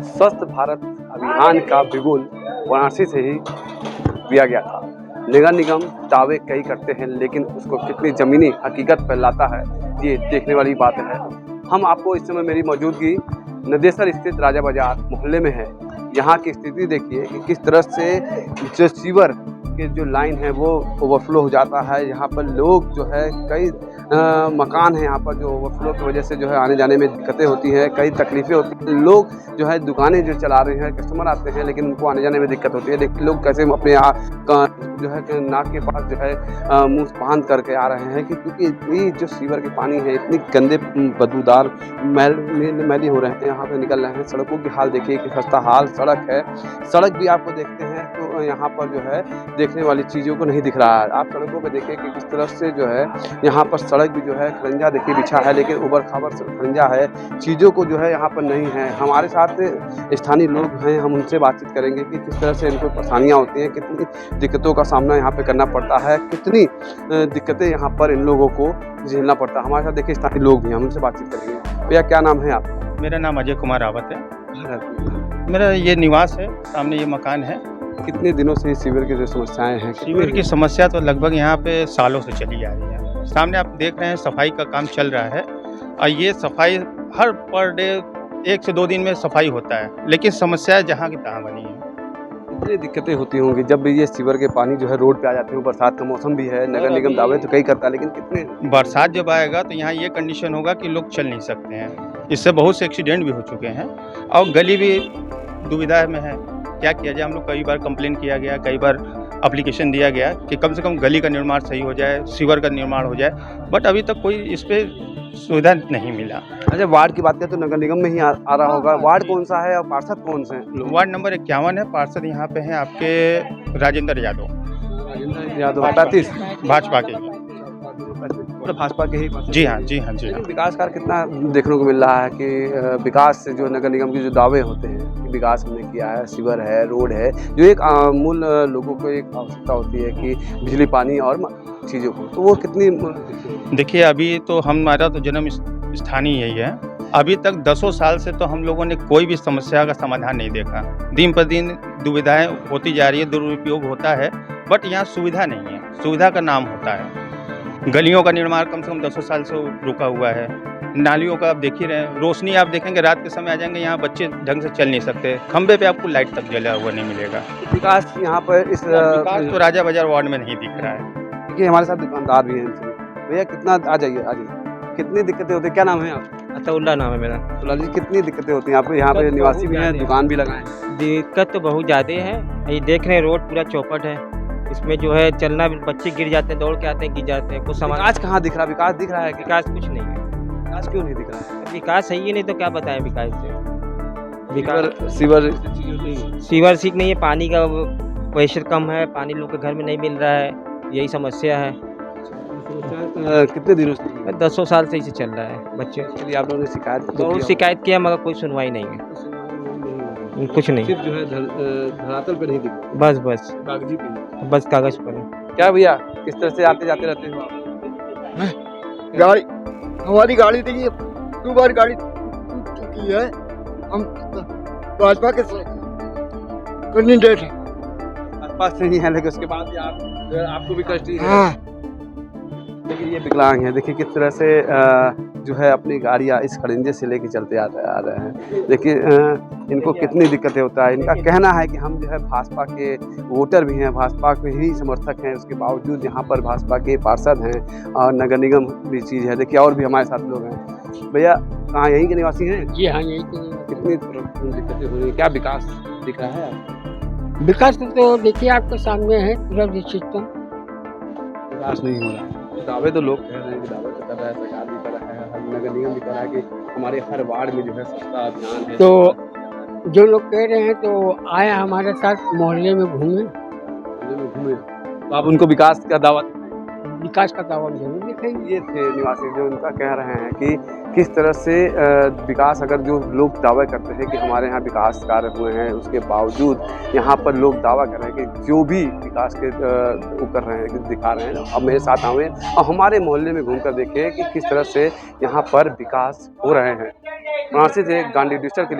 स्वच्छ भारत अभियान का बिगुल वाराणसी से ही दिया गया था। नगर निगम दावे कई करते हैं, लेकिन उसको कितनी ज़मीनी हकीकत पर लाता है, ये देखने वाली बात है। हम आपको इस समय मेरी मौजूदगी नदेसर स्थित राजा बाजार मोहल्ले में है। यहाँ की स्थिति देखिए कि किस तरह से जो सीवर के जो लाइन है वो ओवरफ्लो हो जाता है। यहाँ पर लोग जो है कई मकान हैं यहाँ पर जो ओवरफ्लो की वजह से जो है आने जाने में दिक्कतें होती हैं, कई तकलीफ़ें होती हैं। लोग जो है दुकानें जो चला रहे हैं, कस्टमर आते हैं लेकिन उनको आने जाने में दिक्कत होती है। लेकिन लोग कैसे अपने जो है नाक के पास जो है मुँह बांध करके आ रहे हैं क्योंकि ये जो सीवर के पानी है इतनी गंदे बदबूदार मैली हो रहे हैं, यहाँ पे निकल रहे हैं। सड़कों की हाल देखिए कि खस्ता हाल सड़क है। सड़क भी आपको देखते हैं तो यहाँ पर जो है देखने वाली चीज़ों को नहीं दिख रहा है। आप सड़कों पे देखिए कि किस तरह से जो है यहाँ पर सड़क भी जो है खरंजा देखिए बिछा है, लेकिन ऊबड़ खाबड़ खरंजा है, चीज़ों को जो है यहाँ पर नहीं है। हमारे साथ स्थानीय लोग हैं, हम उनसे बातचीत करेंगे कि किस तरह से इनको परेशानियाँ होती हैं, कितनी दिक्कतों का सामना यहाँ पे करना पड़ता है, कितनी दिक्कतें यहाँ पर इन लोगों को झेलना पड़ता है। हमारे साथ देखिए स्थानीय लोग भी हैं, हम उनसे बातचीत करेंगे। भैया क्या नाम है आपका? मेरा नाम अजय कुमार रावत है। मेरा ये निवास है, सामने ये मकान है। कितने दिनों से सीवर की जो समस्याएं हैं? सीवर की समस्या तो लगभग यहाँ पे सालों से चली आ रही है। सामने आप देख रहे हैं सफाई का काम चल रहा है और ये सफाई हर पर डे 1 से 2 दिन में सफाई होता है, लेकिन समस्या जहाँ की तहाँ बनी है। कितनी दिक्कतें होती होंगी जब ये सीवर के पानी जो है रोड पे आ जाते हैं? बरसात का मौसम भी है, नगर निगम दावे तो कई करता है, लेकिन कितने बरसात जब आएगा तो यहाँ ये कंडीशन होगा कि लोग चल नहीं सकते हैं। इससे बहुत से एक्सीडेंट भी हो चुके हैं और गली भी दुविधा में है। क्या किया जाए? हम लोग कई बार कंप्लेन किया गया, कई बार एप्लीकेशन दिया गया कि कम से कम गली का निर्माण सही हो जाए, सीवर का निर्माण हो जाए, बट अभी तक कोई इस पे सुविधा नहीं मिला। अच्छा, वार्ड की बात करें तो नगर निगम में ही आ रहा होगा। वार्ड कौन सा है और पार्षद कौन से हैं? वार्ड नंबर 51 है। पार्षद यहाँ पे हैं आपके राजेंद्र यादव, 35 भाजपा के। मतलब भाजपा के ही? जी हाँ, जी हाँ, जी हाँ। विकास कार्य कितना देखने को मिल रहा है कि विकास से जो नगर निगम के जो दावे होते हैं कि विकास हमने किया है, सीवर है, रोड है, जो एक मूल लोगों को एक आवश्यकता होती है कि बिजली, पानी और चीज़ों को, तो वो कितनी? देखिए, अभी तो हमारा तो जन्म स्थानीय यही है। अभी तक 10 साल से तो हम लोगों ने कोई भी समस्या का समाधान नहीं देखा। दिन पर दिन दुविधाएं होती जा रही है, दुरुपयोग होता है, बट यहाँ सुविधा नहीं है। सुविधा का नाम होता है। गलियों का निर्माण कम से कम 10 साल से रुका हुआ है। नालियों का आप देख ही रहे हैं, रोशनी आप देखेंगे रात के समय आ जाएंगे, यहाँ बच्चे ढंग से चल नहीं सकते। खंबे पे आपको लाइट तक जला हुआ नहीं मिलेगा। विकास यहाँ पर इस विकास तो राजा बाजार वार्ड में नहीं दिख रहा है। देखिए हमारे साथ दुकानदार भी हैं। भैया कितना आ जाइए, कितनी दिक्कतें होती है? क्या नाम है आप? अतउल्ला नाम है मेरा। तो जी कितनी दिक्कतें होती हैं आपको? यहाँ पे निवासी भी हैं, दुकान भी लगाए हैं। दिक्कत तो बहुत ज़्यादा है। ये देख रहे हैं रोड पूरा चौपट है, इसमें जो है चलना भी, बच्चे गिर जाते हैं, दौड़ के आते हैं, गिर जाते हैं। कुछ सामान विकास कहाँ दिख रहा है? विकास दिख रहा है कि विकास कुछ नहीं है। विकास क्यों नहीं दिख रहा है? विकास है ही नहीं तो क्या बताएं विकास से? विकास सीवर सीख नहीं है, पानी का प्रेशर कम है, पानी लोग के घर में नहीं मिल रहा है, यही समस्या है। कितने दिनों से? 10 साल से इसे चल रहा है। बच्चे आप लोगों ने शिकायत किया मगर कोई सुनवाई नहीं है, कुछ नहीं। सिर्फ जो है धरातल पे नहीं दिख रहा, बस कागजी पे, बस कागज पर है। क्या भैया किस तरह से आते जाते रहते हो? गाड़ी, हमारी गाड़ी देखिए 2 बार गाड़ी टूट चुकी है। हम भाजपा के कैंडिडेट हैं। आसपास से नहीं है, लेकिन उसके बाद भी आपको भी कष्ट ही है। हाँ। देखिए ये विकलांग है, देखिए किस तरह से जो है अपनी गाड़ियाँ इस खड़ंजे से लेके चलते आ रहे हैं। देखिए इनको कितनी दिक्कतें होता है। इनका कहना है कि हम जो है भाजपा के वोटर भी हैं, भाजपा के ही समर्थक हैं, उसके बावजूद यहाँ पर भाजपा के पार्षद हैं और नगर निगम भी चीज़ है। देखिए और भी हमारे साथ लोग हैं। भैया कहाँ यहीं के निवासी हैं? जी हाँ, यही तो। कितनी दिक्कतें हो रही हैं? क्या विकास दिख रहा है? विकास तो देखिए आपके सामने है, पूरा सिस्टम विकास नहीं हो रहा। दावे तो लोग कह रहे हैं कि दावे तो कर रहा है, सरकार भी कर रहा है, नगर निगम भी कर रहा है कि हमारे हर वार्ड में जो है स्वच्छता अभियान है। तो जो लोग कह रहे हैं तो आए हमारे साथ मोहल्ले में घूमे, तो आप उनको विकास का दावा? विकास का दावा जरूर दिखाएंगे। ये थे निवासी जो उनका कह रहे हैं कि किस तरह से विकास, अगर जो लोग दावा करते हैं कि हमारे यहाँ विकास कार्य हुए हैं, उसके बावजूद यहाँ पर लोग दावा कर रहे हैं कि जो भी विकास के वो कर रहे हैं, दिखा रहे हैं। अब मेरे साथ आए और हमारे मोहल्ले में घूमकर देखें कि किस तरह से यहाँ पर विकास हो रहे हैं। वाराणसी से गांधी डिजिटल के लिए